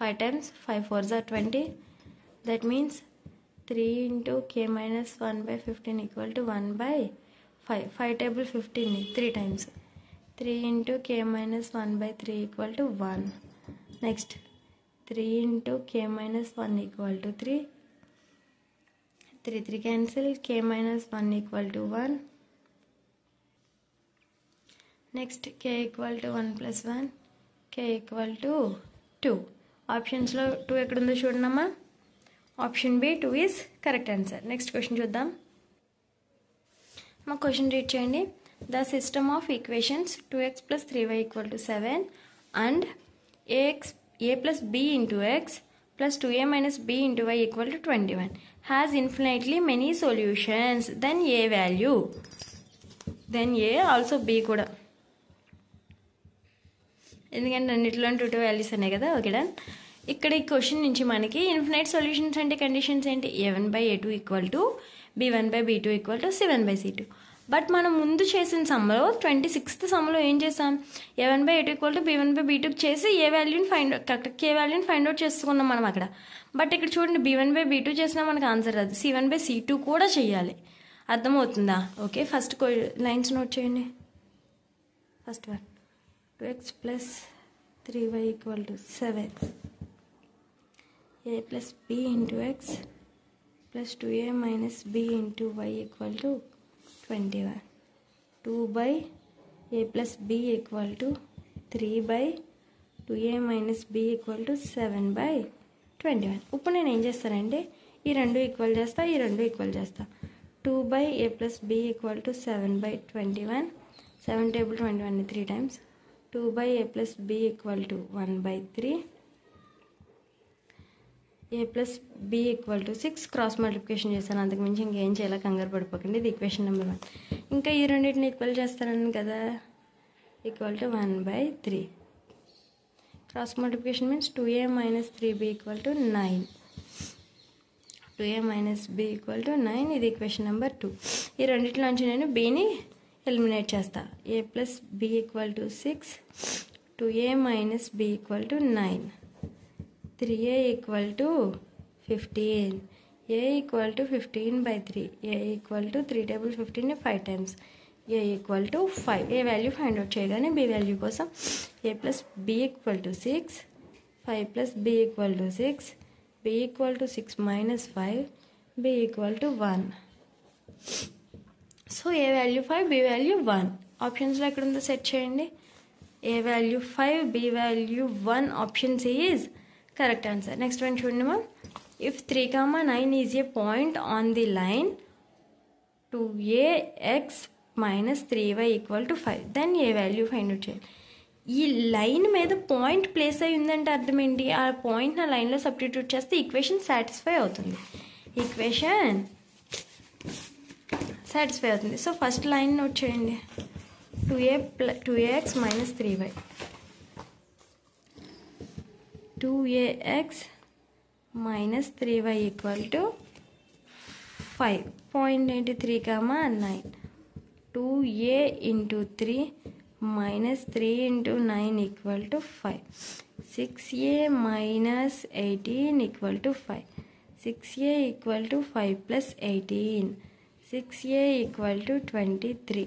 5 times 5 4s are 20. That means 3 into k minus 1 by 15 equal to 1 by 5. 5 table 15 3 times. 3 into k minus 1 by 3 equal to 1. Next 3 into k minus 1 equal to 3. 3 3 cancel. K minus 1 equal to 1. Next k equal to 1 plus 1. K equal to 2. Options lo 2 ekkundo chudamma. Option B 2 is correct answer. Next question చూద్దాం. మా question read చేయండి. The system of equations 2x plus 3y equal to 7 and a plus b into x plus 2a minus b into y equal to 21 has infinitely many solutions. Then a value. Then a also b కూడా. ఎందుకంటే అన్నిటిలో 2 values ఉన్నాయి కదా. Okay done. ఇక్కడ ఈ question నుంచి మనకి infinite solutions అంటే కండిషన్స్ ఏంటి? a1 by a2 equal to b1 by b2 equal to c1 by c2. But మనం ముందు చేసిన సమ్లో 26th సమ్లో ఏం చేసాం? a1 by a2 equal to b1 by b2 చేసి ఏ వాల్యూని కే వాల్యూని ఫైండ్ అవుట్ చేసుకున్నాం మనం అక్కడ. బట్ ఇక్కడ చూడండి b1 by b2 చేసినా మనకు ఆన్సర్ రాదు. c1 by c2 కూడా చేయాలి. అర్థమవుతుందా? ఓకే, ఫస్ట్ లైన్స్ నోట్ చేయండి. First one 2x plus 3y equal to 7. A plus b into x plus 2a minus b into y equal to 21. 2 by a plus b equal to 3 by 2a minus b equal to 7 by 21. ఇప్పుడు నేను ఏం చేస్తానంటే ఈ రెండు equal చేస్తా, ఈ రెండు equal చేస్తా. 2 by a plus b equal to 7 by 21. 7 table 21 3 times. 2 by a plus b equal to 1 by 3. a plus b equal to 6. Cross multiplication చేస్తాను, అంతకు మించి ఇంకేం చేయాలి, కంగారు పడిపోకండి. ఇది ఈక్వేషన్ నెంబర్ 1. ఇంకా ఈ రెండింటిని ఈక్వల్ చేస్తాను కదా, equal to 1 by 3. Cross multiplication means 2a minus 3b equal to 9. 2a minus b equal to 9. ఇది ఈక్వేషన్ నెంబర్ 2. ఈ రెండింటిలోంచి నేను bని ఎలిమినేట్ చేస్తా. a plus b equal to 6. 2a minus b equal to 9. 3a equal to 15. a equal to 15 by 3. a equal to 3 table 15 5 times. a equal to 5. a value find out చేయగానే b value కోసం a plus b equal to 6. 5 plus b equal to 6. b equal to 6 minus 5. b equal to 1. So A value 5, B value 1. ఆప్షన్స్లో ఎక్కడ ఉందో set చేయండి. A value 5, B value 1. Option C is correct answer. Next one చూడండి ma'am. If 3,9 is a point on the line 2ax minus 3y equal to 5, then A value find out చేయాలి. ఈ line మీద point place అయి ఉందంటే అర్థం ఏంటి? ఆ point నా లైన్లో సబ్స్టిట్యూట్ చేస్తే ఈక్వేషన్ సాటిస్ఫై అవుతుంది. ఈక్వేషన్ సాటిస్ఫై అవుతుంది. సో ఫస్ట్ లైన్ నోట్ చేయండి. 2ax minus 3y. 2ax minus 3y equal to 5. Point ఏంటి? 3,9. 2a into 3 minus 3 into 9 equal to 5. 6a minus 18 equal to 5. 6a equal to 5 plus 18. 6a equal to 23.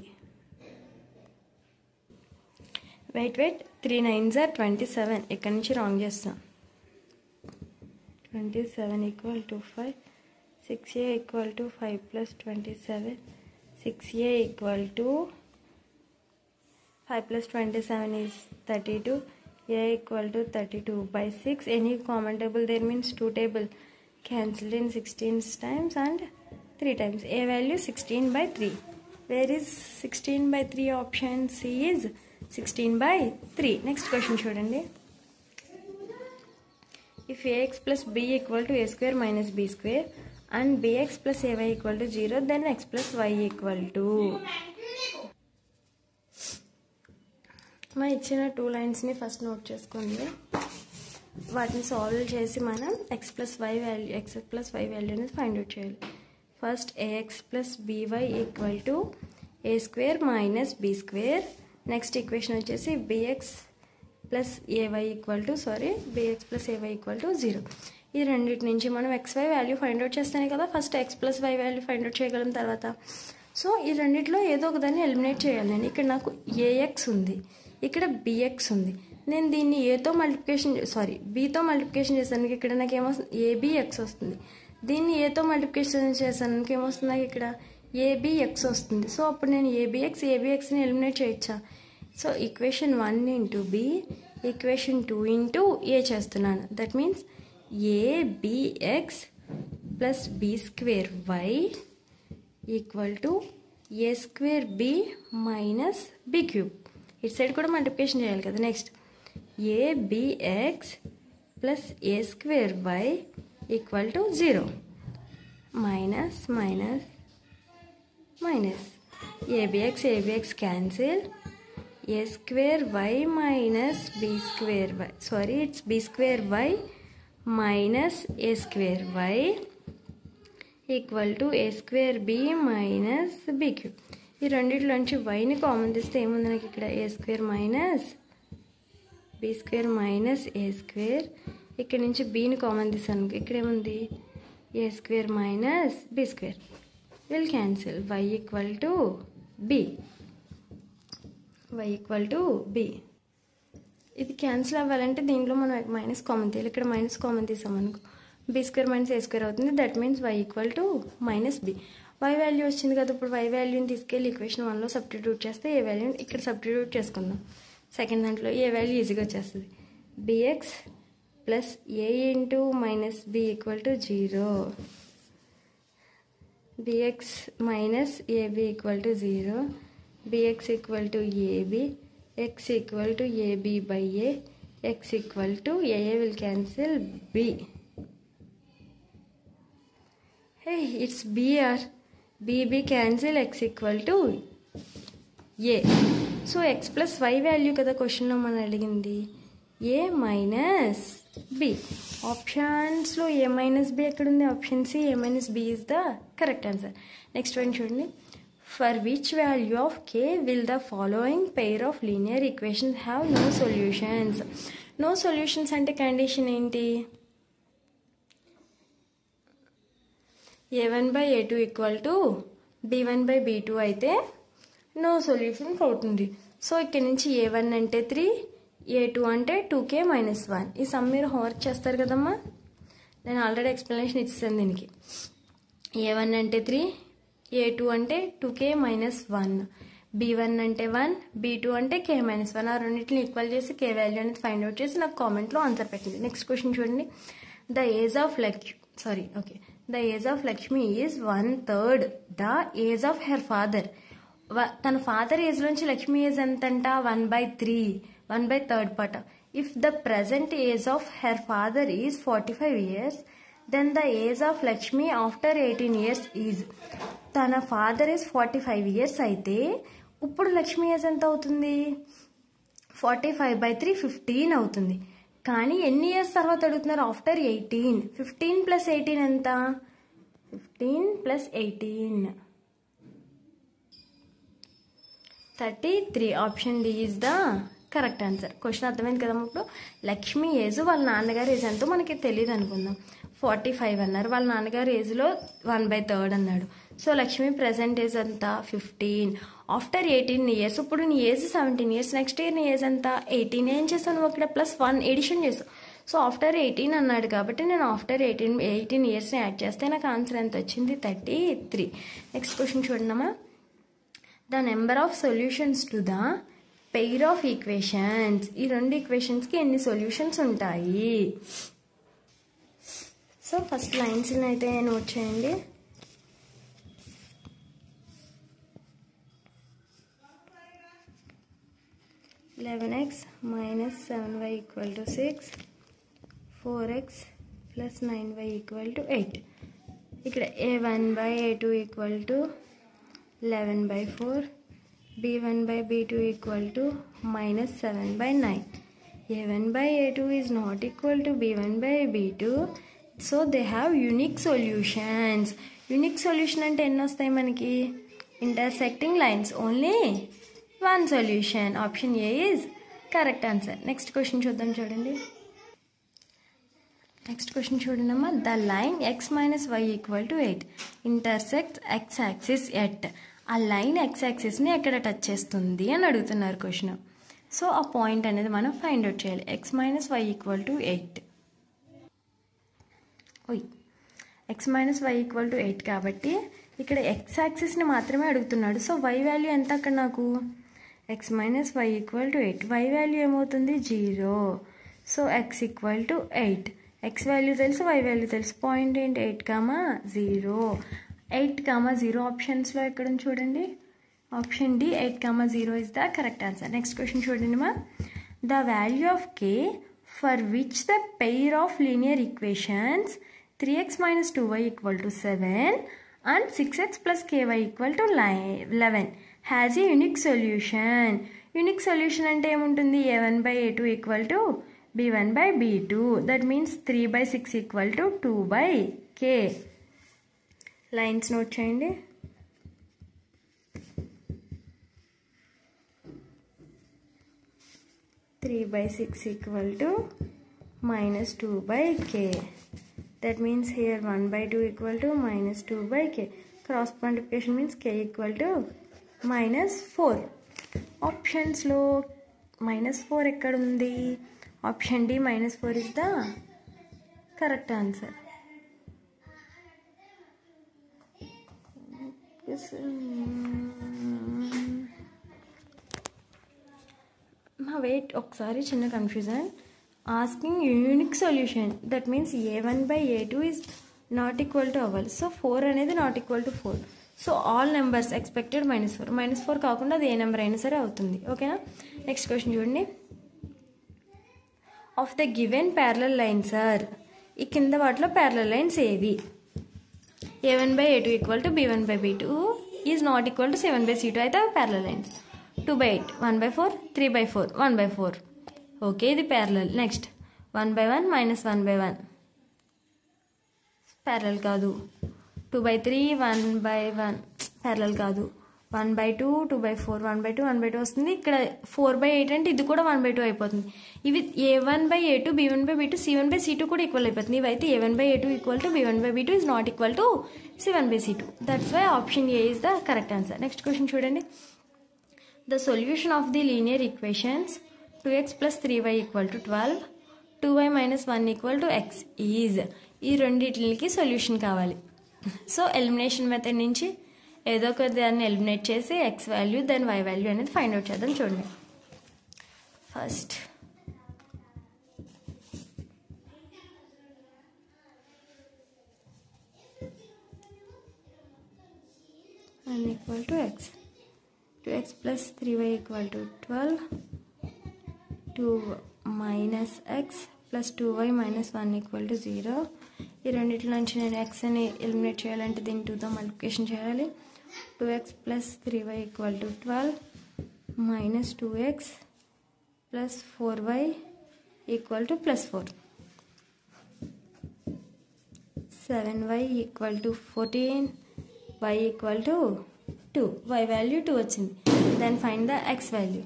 Wait. 3 9s are 27. ఇక్కడ నుంచి wrong చేస్తాం. 27 equal to 5. 6a equal to 5 plus 27. 6a equal to 5 plus 27 is 32. a equal to 32 by 6. Any common table there means 2 table cancelled in 16 times and 3 times. A value 16 by 3. Where is 16 by 3? Option C is 16 by 3. Next question చూడండి. If ax plus b equal to a square minus b square and bx plus ay equal to 0, then x plus y equal to. మా ఇచ్చిన 2 లైన్స్ని first note చేసుకోండి. వాటిని solve చేసి మనం x plus y వాల్యూని find out చేయాలి. First ax plus by equal to a square minus b square. Next equation వచ్చేసి bx plus AY equal to BX plus AY equal to 0. ఈ రెండింటి నుంచి మనం XY వాల్యూ ఫైండ్ అవుట్ చేస్తేనే కదా first X plus Y value find out చేయగలం తర్వాత. So ఈ రెండిట్లో ఏదో ఒక దాన్ని ఎలిమినేట్ చేయాలి నేను. ఇక్కడ నాకు AX ఉంది, ఇక్కడ BX ఉంది. నేను దీన్ని బీతో మల్టిప్లికేషన్ చేశాను, ఇక్కడ నాకు ఏమొస్తుంది ABX వస్తుంది. దీన్ని ఏతో మల్టిప్లికేషన్ చేశాను, ఏమొస్తుంది నాకు ఇక్కడ ABX వస్తుంది. సో అప్పుడు నేను ABXని ఎలిమినేట్ చేయొచ్చా? So equation 1 into B, equation 2 into A చేస్తున్నాను. That means ABX plus B²Y equal to A²B minus B³ ఇటు సైడ్ కూడా మల్టిప్లికేషన్ చేయాలి కదా. Next ABX plus A²Y equal to 0 minus minus minus ABX cancel, A²Y minus B²Y it's B²Y minus A²Y equal to A²B minus B³. ఈ రెండిట్లోంచి వైని common తీస్తే ఏముంది నాకు ఇక్కడ A² minus B² minus A². ఇక్కడ నుంచి బీని కామన్ తీసాను, ఇక్కడ ఏముంది A² minus B² will cancel. y equal to B. ఇది క్యాన్సిల్ అవ్వాలంటే దీంట్లో మనం మైనస్ కామన్ తీయాలి. ఇక్కడ minus common తీసామనుకో B² minus A² అవుతుంది. That means y equal to minus B. y value వచ్చింది కదా, ఇప్పుడు y వాల్యూని తీసుకెళ్ళి ఈక్వేషన్ 1లో సబ్స్టిట్యూట్ చేస్తే ఏ వాల్యూని ఇక్కడ సబ్స్టిట్యూట్ చేసుకుందాం. సెకండ్ దాంట్లో ఏ వాల్యూ ఈజీగా వచ్చేస్తుంది. BX plus A into minus B equal to 0. BX minus AB equal to 0. BX equal to AB, X equal to AB by A, X equal to AA will cancel B. Hey, it's B or B cancel, X equal to A. So X plus Y value kada question lo mana adigindi A minus B. Options lo A minus B ekkadundi, option C A minus B is the correct answer. Next one chudandi. For which value of K will the following pair of linear equations have no solutions? No solutions ante condition enti? A1 by A2 equal to B1 by B2 అయితే no solutions అవుతుంది. So ఇక్కడ నుంచి A1 అంటే 3, A2 అంటే 2K minus 1. ఈ some మీరు homework చేస్తారు కదమ్మా, నేను ఆల్రెడీ ఎక్స్ప్లెనేషన్ ఇచ్చాను దీనికి. A1 అంటే 3, A2 అంటే 2K మైనస్ 1, B1 అంటే 1, B2 అంటే K మైనస్ 1. ఆ రెండింటిని ఈక్వల్ చేసి K వాల్యూ అనేది ఫైండ్ అవుట్ చేసి నాకు కామెంట్లో ఆన్సర్ పెట్టండి. నెక్స్ట్ క్వశ్చన్ చూడండి. The age of Lakshmi is 1/3 the age of her father. తన ఫాదర్ ఏజ్ నుంచి Lakshmi age ఎంతంట 1/3, 1/3 part. If the present age of her father is 45 years, then the age of Lakshmi after 18 years is. తన father age 45 years అయితే ఇప్పుడు Lakshmi age ఎంత అవుతుంది 45/3 15 అవుతుంది. కానీ ఎన్ని ఇయర్స్ తర్వాత అడుగుతున్నారు ఆఫ్టర్ 18. 15 ప్లస్ 18 ఎంత 15 plus 18 33. Option D is the correct answer. Question అర్థమైంది కదా. ఇప్పుడు లక్ష్మి ఏజ్ వాళ్ళ నాన్నగారు ఏజ్ ఎంతో మనకి తెలియదు అనుకుందాం. 45 అన్నారు, వాళ్ళ నాన్నగారు ఏజ్లో 1/3 అన్నాడు. సో లక్ష్మి ప్రెసెంట్ ఏజ్ ఎంత 15 ఆఫ్టర్ 18 ఇయర్స్. ఇప్పుడు నీ ఏజ్ 17 ఇయర్స్, నెక్స్ట్ ఇయర్ నీ ఏజ్ ఎంత 18. ఏం చేస్తాను నువ్వు అక్కడ ప్లస్ 1 ఎడిషన్ చేస్తావు. సో ఆఫ్టర్ 18 అన్నాడు కాబట్టి నేను ఆఫ్టర్ 18 ఇయర్స్ని యాడ్ చేస్తే నాకు ఆన్సర్ ఎంత వచ్చింది 33. నెక్స్ట్ క్వశ్చన్ చూడమ్మా. The number of solutions to the pair of equations. ఈ రెండు ఈక్వేషన్స్కి ఎన్ని సొల్యూషన్స్ ఉంటాయి? సో ఫస్ట్ లైన్స్ని అయితే నోట్ చేయండి. (11x minus 7y equal to 6), 4x plus 9y equal to 8. ఇక్కడ a1 by a2 equal to 11/4, b1 by b2 equal to minus 7/9. a1 by a2 is not equal to b1 by b2, so they have unique solutions. Unique solution అంటే ఎన్ని వస్తాయి మనకి? intersecting lines, only one solution. Option A is correct answer. Next question చూద్దాం చూడండి. Next question చూడండి అమ్మా. The line x minus y equal to 8 intersects x axis at. ఆ line x యాక్సిస్ని ఎక్కడ టచ్ చేస్తుంది అని అడుగుతున్నారు క్వశ్చన్. సో ఆ పాయింట్ అనేది మనం ఫైండ్ అవుట్ చేయాలి. x minus y equal to 8. x minus y equal to 8 కాబట్టి ఇక్కడ x యాక్సిస్ని మాత్రమే అడుగుతున్నాడు. సో y వాల్యూ ఎంత అక్కడ నాకు? x minus y equal to 8. y value ఏమవుతుంది? 0. So x equal to 8. x value తెలుసు, y వాల్యూ తెలుసు. పాయింట్ ఏంటి? 8,0. 8,0 ఆప్షన్స్లో ఎక్కడ చూడండి. Option D 8,0 is the correct answer. Next question చూడండి మా. The value of k for which the pair of linear equations 3x minus 2y equal to 7 and 6x plus ky equal to 11 has a unique solution. Unique solution అంటే ఏముంటుంది? a1 by a2 equal to b1 by b2. That means 3 by 6 equal to 2 by k. Lines note చేయండి. Three by 6 equal to minus 2 by k. That means here 1 by 2 equal to minus 2 by k. Cross multiplication means k equal to minus 4. Options lo minus 4 ekkada undi? Option D minus 4 is the correct answer. Now wait, ఒకసారి చిన్న confusion. Asking unique solution, that means a1 by a2 is not equal to oval. So 4 అనేది not equal to 4. So all numbers expected minus 4. Minus 4 కాకుండా అది ఏ number అయినా సరే అవుతుంది. ఓకేనా? Next question చూడండి. Of the given parallel lines are. ఈ కింద వాటిలో ప్యారలల్ లైన్స్ ఏవి? a1 by a2 equal to b1 by b2 is not equal to c1 by c2 అయితే parallel lines. 2 by 8, 1 by 4, 3 by 4, 1 by 4. Okay, ఇది parallel. Next 1 by 1 minus 1 by 1 parallel కాదు. 2 by 3, 1 by 1 parallel కాదు. 1 by 2, 2 by 4, 1 by 2, 1 by 2 వస్తుంది. ఇక్కడ 4 by 8 అంటే ఇది కూడా 1 by 2 అయిపోతుంది. ఇవి a1 by a2, b1 by b2, c1 by c2 కూడా ఈక్వల్ అయిపోతుంది. ఇవైతే a1 by a2 equal to b1 by b2 is not equal to c1 by c2. That's why option A is the correct answer. Next question చూడండి. The solution of the linear equations 2x plus 3y equal to 12, 2y minus 1 equal to x is. ఈ రెండింటికి solution కావాలి. So elimination method నుంచి ఏదో ఒక దాన్ని eliminate చేసి x value then y value అనేది ఫైండ్ అవుట్ చేద్దాం. చూడండి. First n equal to x, 2x plus 3y equal to 12, 2 minus x plus 2y minus 1 equal to 0. ఈ రెండింటి నుంచి నేను x అని ఎలిమినేట్ చేయాలంటే దీన్ని 2తో మల్టిప్లికేషన్ చేయాలి. 2x plus 3y equal to 12 minus 2x plus 4y equal to plus 4. 7y equal to 14, y equal to 2. y value 2 వచ్చింది. Then find the x value.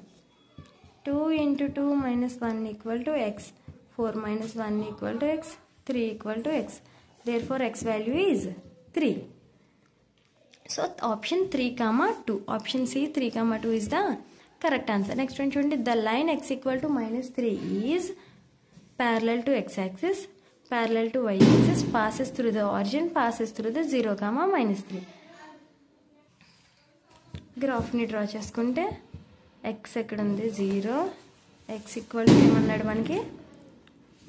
2 into 2 minus 1 equal to x. 4 minus 1 equal to x. 3 equal to x. Therefore x value is 3. So option 3, 2. Option C 3, 2 is the correct answer. Next one చూడండి. The line x equal to minus 3 is parallel to x axis, parallel to y axis, passes through the origin, passes through the 0, minus 3. గ్రాఫ్ని draw చేసుకుంటే x ఎక్కడ ఉంది? 0. x equal to ఏమన్నాడు మనకి?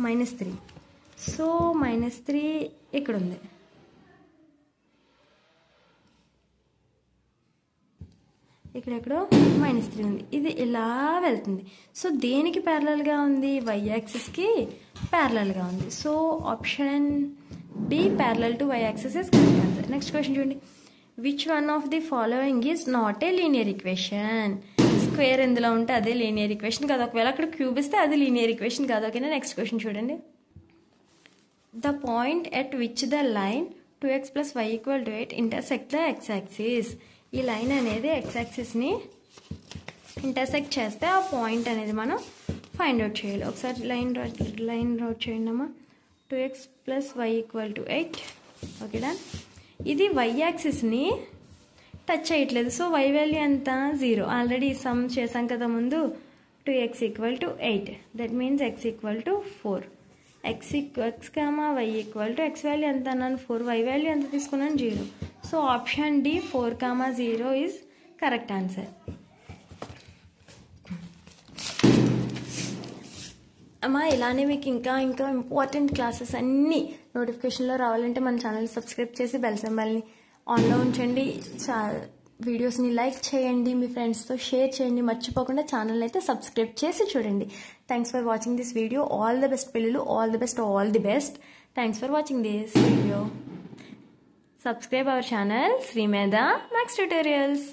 -3. So -3 ఇక్కడ ఉంది. ఇక్కడెక్కడో -3 ఉంది. ఇది ఇలా వెళ్తుంది. సో దేనికి ప్యారలల్గా ఉంది? y యాక్సిస్కి ప్యారలల్గా ఉంది. So option B parallel to y axis is correct answer. Next question చూడండి. Which one of the following is not a linear equation? Square ఎందులో ఉంటే అదే లీనియర్ ఈక్వేషన్ కాదు. ఒకవేళ అక్కడ క్యూబ్ ఇస్తే అది లీనియర్ ఈక్వేషన్ కాదు. ఓకేనా? నెక్స్ట్ క్వశ్చన్ చూడండి. The point at which the line 2x plus y equal to 8 intersect the x axis. ఈ లైన్ అనేది x యాక్సిస్ని ఇంటర్సెక్ట్ చేస్తే ఆ పాయింట్ అనేది మనం ఫైండ్ అవుట్ చేయాలి. ఒకసారి లైన్ డ్రా చేయండి అమ్మా. 2x + y = 8. Okay done. ఇది y యాక్సిస్ని టచ్ చేయట్లేదు, సో y వాల్యూ ఎంత 0. ఆల్రెడీ సమ్ చేసాం కదా ముందు. 2x = 8. That means x = 4. x, y x value ఎంత అన్నాను 4, y వాల్యూ ఎంత తీసుకున్నాను 0. So option D 4, 0 is correct answer. అమ్మా ఇలానే మీకు ఇంకా ఇంపార్టెంట్ క్లాసెస్ అన్నీ నోటిఫికేషన్లో రావాలంటే మన ఛానల్ సబ్స్క్రైబ్ చేసి బెల్ సింబల్ని ఆన్లో ఉంచండి. వీడియోస్ని లైక్ చేయండి, మీ ఫ్రెండ్స్తో షేర్ చేయండి, మర్చిపోకుండా ఛానల్ అయితే సబ్స్క్రైబ్ చేసి చూడండి. Thanks for watching this video. All the best పిల్లలు, all the best. Thanks for watching this video. Subscribe our channel Srimedha maths tutorials.